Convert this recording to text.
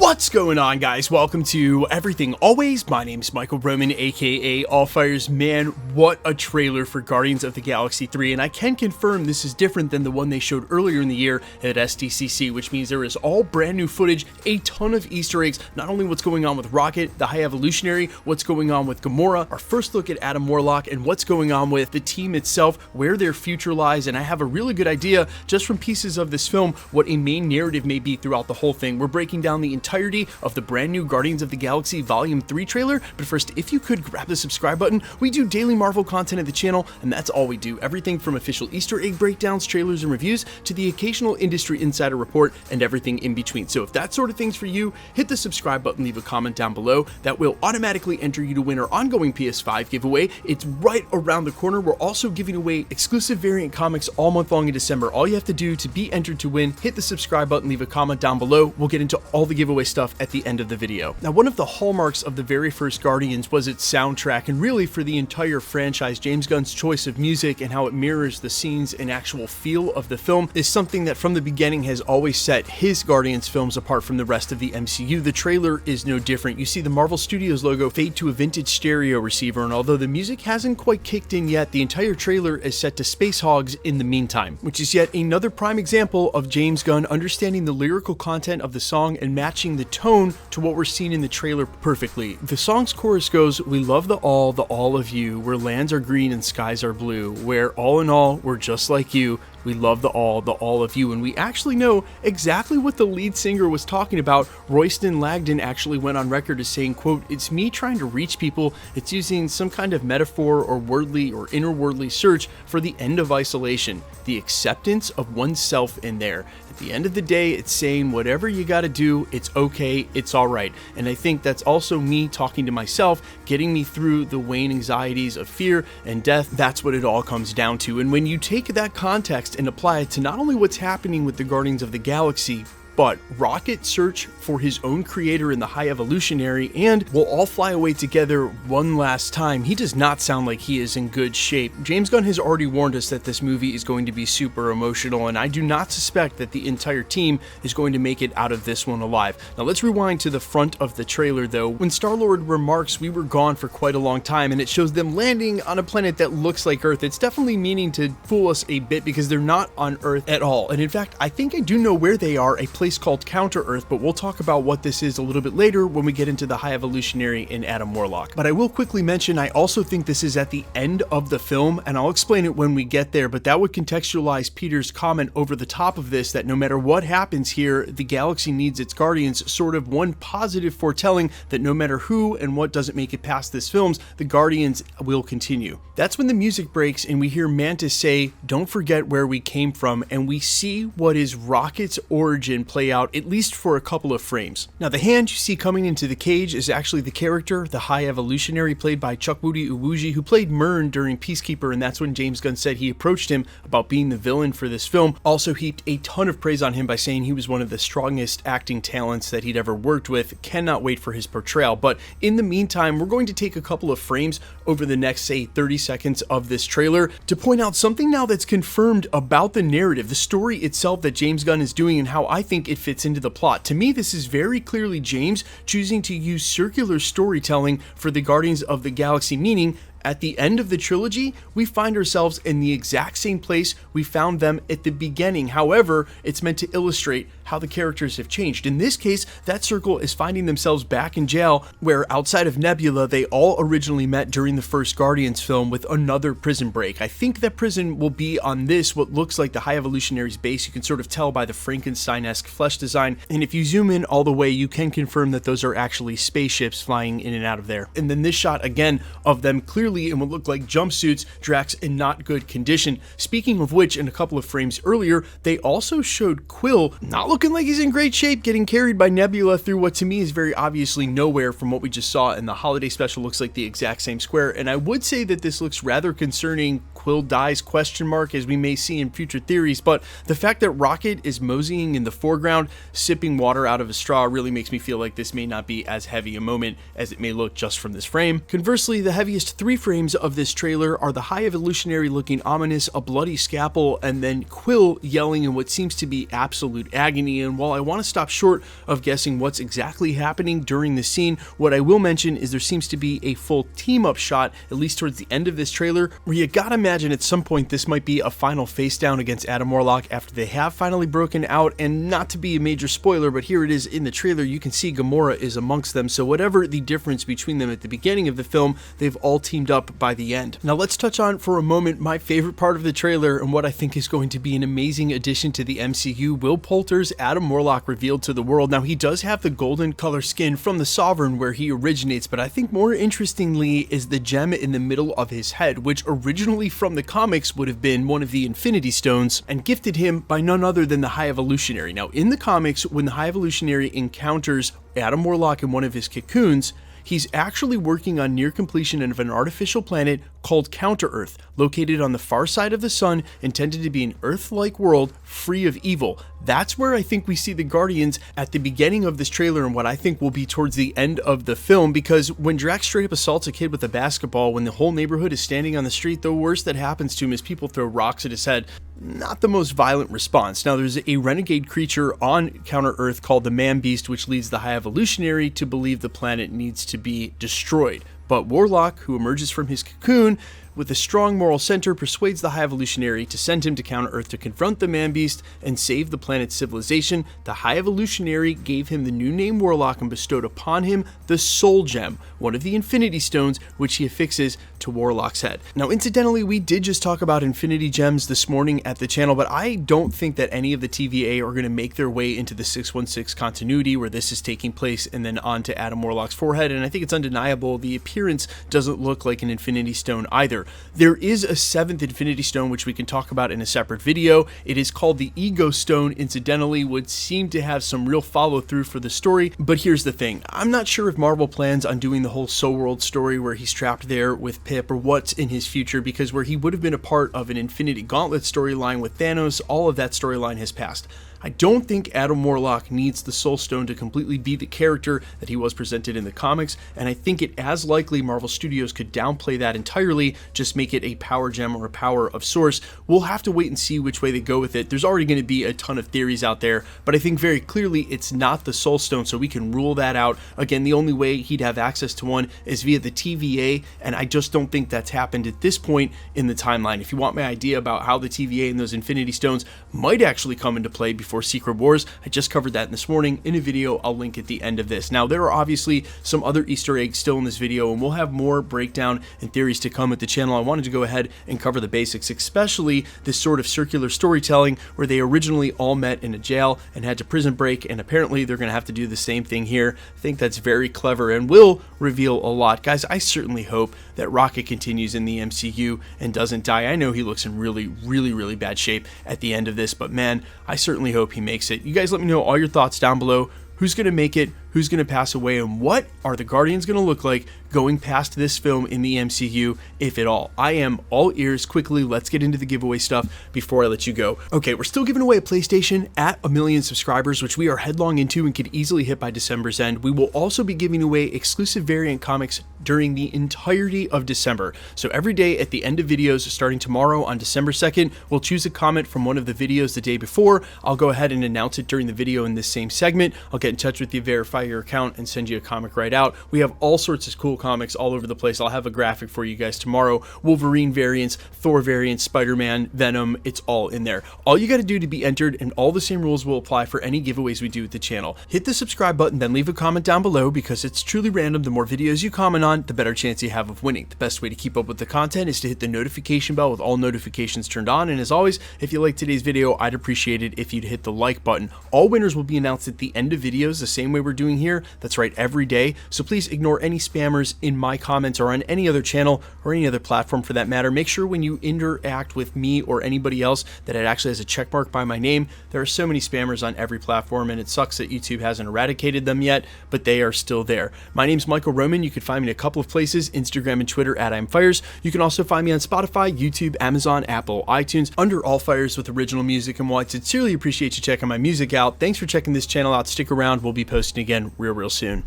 What's going on, guys? Welcome to Everything Always. My name's Michael Roman, aka Allfire's man. What a trailer for Guardians of the Galaxy 3, and I can confirm this is different than the one they showed earlier in the year at SDCC, which means there is all brand new footage, a ton of Easter eggs, not only what's going on with Rocket, the High Evolutionary, what's going on with Gamora, our first look at Adam Warlock, and what's going on with the team itself, where their future lies, and I have a really good idea, just from pieces of this film, what a main narrative may be throughout the whole thing. We're breaking down the entirety of the brand new Guardians of the Galaxy Volume 3 trailer, but first, if you could grab the subscribe button. We do daily Marvel content at the channel, and that's all we do. Everything from official Easter egg breakdowns, trailers, and reviews, to the occasional industry insider report, and everything in between. So if that sort of thing's for you, hit the subscribe button, leave a comment down below. That will automatically enter you to win our ongoing PS5 giveaway. It's right around the corner. We're also giving away exclusive variant comics all month long in December. All you have to do to be entered to win, hit the subscribe button, leave a comment down below. We'll get into all the giveaway stuff at the end of the video. Now, one of the hallmarks of the very first Guardians was its soundtrack, and really for the entire franchise, James Gunn's choice of music and how it mirrors the scenes and actual feel of the film is something that from the beginning has always set his Guardians films apart from the rest of the MCU. The trailer is no different. You see the Marvel Studios logo fade to a vintage stereo receiver, and although the music hasn't quite kicked in yet, the entire trailer is set to Space Hogs in the meantime, which is yet another prime example of James Gunn understanding the lyrical content of the song and matching the tone to what we're seeing in the trailer perfectly. The song's chorus goes, "We love the all of you, where lands are green and skies are blue, where all in all, we're just like you. We love the all of you." And we actually know exactly what the lead singer was talking about. Royston Lagdon actually went on record as saying, quote, "It's me trying to reach people. It's using some kind of metaphor or wordly or interwordly search for the end of isolation, the acceptance of oneself in there. At the end of the day, it's saying whatever you gotta do, it's okay, it's all right." And I think that's also me talking to myself, getting me through the weighing anxieties of fear and death. That's what it all comes down to. And when you take that context and apply it to not only what's happening with the Guardians of the Galaxy, but Rocket's search for his own creator in the High Evolutionary, and we'll all fly away together one last time, he does not sound like he is in good shape. James Gunn has already warned us that this movie is going to be super emotional, and I do not suspect that the entire team is going to make it out of this one alive. Now let's rewind to the front of the trailer though. When Star-Lord remarks, "We were gone for quite a long time," and it shows them landing on a planet that looks like Earth, it's definitely meaning to fool us a bit because they're not on Earth at all. And in fact, I think I do know where they are, a place called Counter-Earth, but we'll talk about what this is a little bit later when we get into the High Evolutionary and Adam Warlock. But I will quickly mention, I also think this is at the end of the film, and I'll explain it when we get there, but that would contextualize Peter's comment over the top of this, that no matter what happens here, the galaxy needs its Guardians, sort of one positive foretelling that no matter who and what doesn't make it past this films, the Guardians will continue. That's when the music breaks and we hear Mantis say, "Don't forget where we came from," and we see what is Rocket's origin play out, at least for a couple of frames. Now, the hand you see coming into the cage is actually the character, the High Evolutionary, played by Chukwudi Iwuji, who played Myrn during Peacekeeper, and that's when James Gunn said he approached him about being the villain for this film. Also heaped a ton of praise on him by saying he was one of the strongest acting talents that he'd ever worked with. Cannot wait for his portrayal. But in the meantime, we're going to take a couple of frames over the next, say, 30 seconds of this trailer to point out something now that's confirmed about the narrative, the story itself that James Gunn is doing, and how I think it fits into the plot. To me, this is very clearly James choosing to use circular storytelling for the Guardians of the Galaxy, meaning at the end of the trilogy, we find ourselves in the exact same place we found them at the beginning. However, it's meant to illustrate how the characters have changed. In this case, that circle is finding themselves back in jail, where outside of Nebula, they all originally met during the first Guardians film with another prison break. I think that prison will be on this, what looks like the High Evolutionary's base. You can sort of tell by the Frankenstein-esque flesh design, and if you zoom in all the way, you can confirm that those are actually spaceships flying in and out of there. And then this shot again of them clearly in what looked like jumpsuits, Drax in not good condition. Speaking of which, in a couple of frames earlier, they also showed Quill not looking like he's in great shape, getting carried by Nebula through what to me is very obviously nowhere from what we just saw in the holiday special. Looks like the exact same square, and I would say that this looks rather concerning. Quill dies, question mark, as we may see in future theories, but the fact that Rocket is moseying in the foreground, sipping water out of a straw, really makes me feel like this may not be as heavy a moment as it may look just from this frame. Conversely, the heaviest 3 frames of this trailer are the High Evolutionary looking ominous, a bloody scalpel, and then Quill yelling in what seems to be absolute agony. And while I want to stop short of guessing what's exactly happening during the scene, what I will mention is there seems to be a full team-up shot, at least towards the end of this trailer, where you gotta imagine at some point this might be a final face down against Adam Warlock after they have finally broken out. And not to be a major spoiler, but here it is in the trailer, you can see Gamora is amongst them, so whatever the difference between them at the beginning of the film, they've all teamed up by the end. Now let's touch on for a moment my favorite part of the trailer and what I think is going to be an amazing addition to the MCU. Will Poulter's Adam Warlock revealed to the world. Now he does have the golden color skin from the Sovereign where he originates, but I think more interestingly is the gem in the middle of his head, which originally from the comics would have been one of the Infinity Stones and gifted him by none other than the High Evolutionary. Now in the comics, when the High Evolutionary encounters Adam Warlock in one of his cocoons, he's actually working on near completion of an artificial planet called Counter-Earth, located on the far side of the sun, intended to be an Earth-like world free of evil. That's where I think we see the Guardians at the beginning of this trailer and what I think will be towards the end of the film, because when Drax straight up assaults a kid with a basketball, when the whole neighborhood is standing on the street, the worst that happens to him is people throw rocks at his head. Not the most violent response. Now there's a renegade creature on Counter-Earth called the Man-Beast, which leads the High Evolutionary to believe the planet needs to be destroyed. But Warlock, who emerges from his cocoon with a strong moral center, persuades the High Evolutionary to send him to Counter-Earth to confront the Man-Beast and save the planet's civilization. The High Evolutionary gave him the new name Warlock and bestowed upon him the Soul Gem, one of the Infinity Stones, which he affixes to Warlock's head. Now, incidentally, we did just talk about Infinity Gems this morning at the channel, but I don't think that any of the TVA are going to make their way into the 616 continuity where this is taking place and then onto Adam Warlock's forehead, and I think it's undeniable the appearance doesn't look like an Infinity Stone either. There is a 7th Infinity Stone, which we can talk about in a separate video. It is called the Ego Stone, incidentally, would seem to have some real follow-through for the story. But here's the thing. I'm not sure if Marvel plans on doing the whole Soul World story where he's trapped there with Pip or what's in his future, because where he would have been a part of an Infinity Gauntlet storyline with Thanos, all of that storyline has passed. I don't think Adam Warlock needs the Soul Stone to completely be the character that he was presented in the comics, and I think it as likely Marvel Studios could downplay that entirely, just make it a power gem or a power of source. We'll have to wait and see which way they go with it. There's already going to be a ton of theories out there, but I think very clearly it's not the Soul Stone, so we can rule that out. Again, the only way he'd have access to one is via the TVA, and I just don't think that's happened at this point in the timeline. If you want my idea about how the TVA and those Infinity Stones might actually come into play before Secret Wars, I just covered that this morning in a video I'll link at the end of this. Now, there are obviously some other Easter eggs still in this video, and we'll have more breakdown and theories to come at the channel. I wanted to go ahead and cover the basics, especially this sort of circular storytelling where they originally all met in a jail and had to prison break, and apparently they're going to have to do the same thing here. I think that's very clever and will reveal a lot. Guys, I certainly hope that Rocket continues in the MCU and doesn't die. I know he looks in really bad shape at the end of this, but man, I certainly hope he makes it. You guys let me know all your thoughts down below. Who's going to make it? Who's going to pass away? And what are the Guardians going to look like going past this film in the MCU, if at all? I am all ears. Quickly, let's get into the giveaway stuff before I let you go. Okay, we're still giving away a PlayStation at 1 million subscribers, which we are headlong into and could easily hit by December's end. We will also be giving away exclusive variant comics during the entirety of December. So every day at the end of videos, starting tomorrow on December 2nd, we'll choose a comment from one of the videos the day before. I'll go ahead and announce it during the video in this same segment. I'll get in touch with you, verify your account, and send you a comic right out. We have all sorts of cool comics all over the place. I'll have a graphic for you guys tomorrow. Wolverine variants, Thor variants, Spider-Man, Venom, it's all in there. All you got to do to be entered, and all the same rules will apply for any giveaways we do at the channel. Hit the subscribe button, then leave a comment down below, because it's truly random. The more videos you comment on, the better chance you have of winning. The best way to keep up with the content is to hit the notification bell with all notifications turned on, and as always, if you like today's video, I'd appreciate it if you'd hit the like button. All winners will be announced at the end of videos, the same way we're doing here. That's right, every day. So please ignore any spammers in my comments or on any other channel or any other platform for that matter. Make sure when you interact with me or anybody else that it actually has a check mark by my name. There are so many spammers on every platform, and it sucks that YouTube hasn't eradicated them yet, but they are still there. My name's Michael Roman. You can find me in a couple of places, Instagram and Twitter at I'mFires. You can also find me on Spotify, YouTube, Amazon, Apple, iTunes, under All Fires with original music. And while I sincerely appreciate you checking my music out, thanks for checking this channel out. Stick around. We'll be posting again real soon.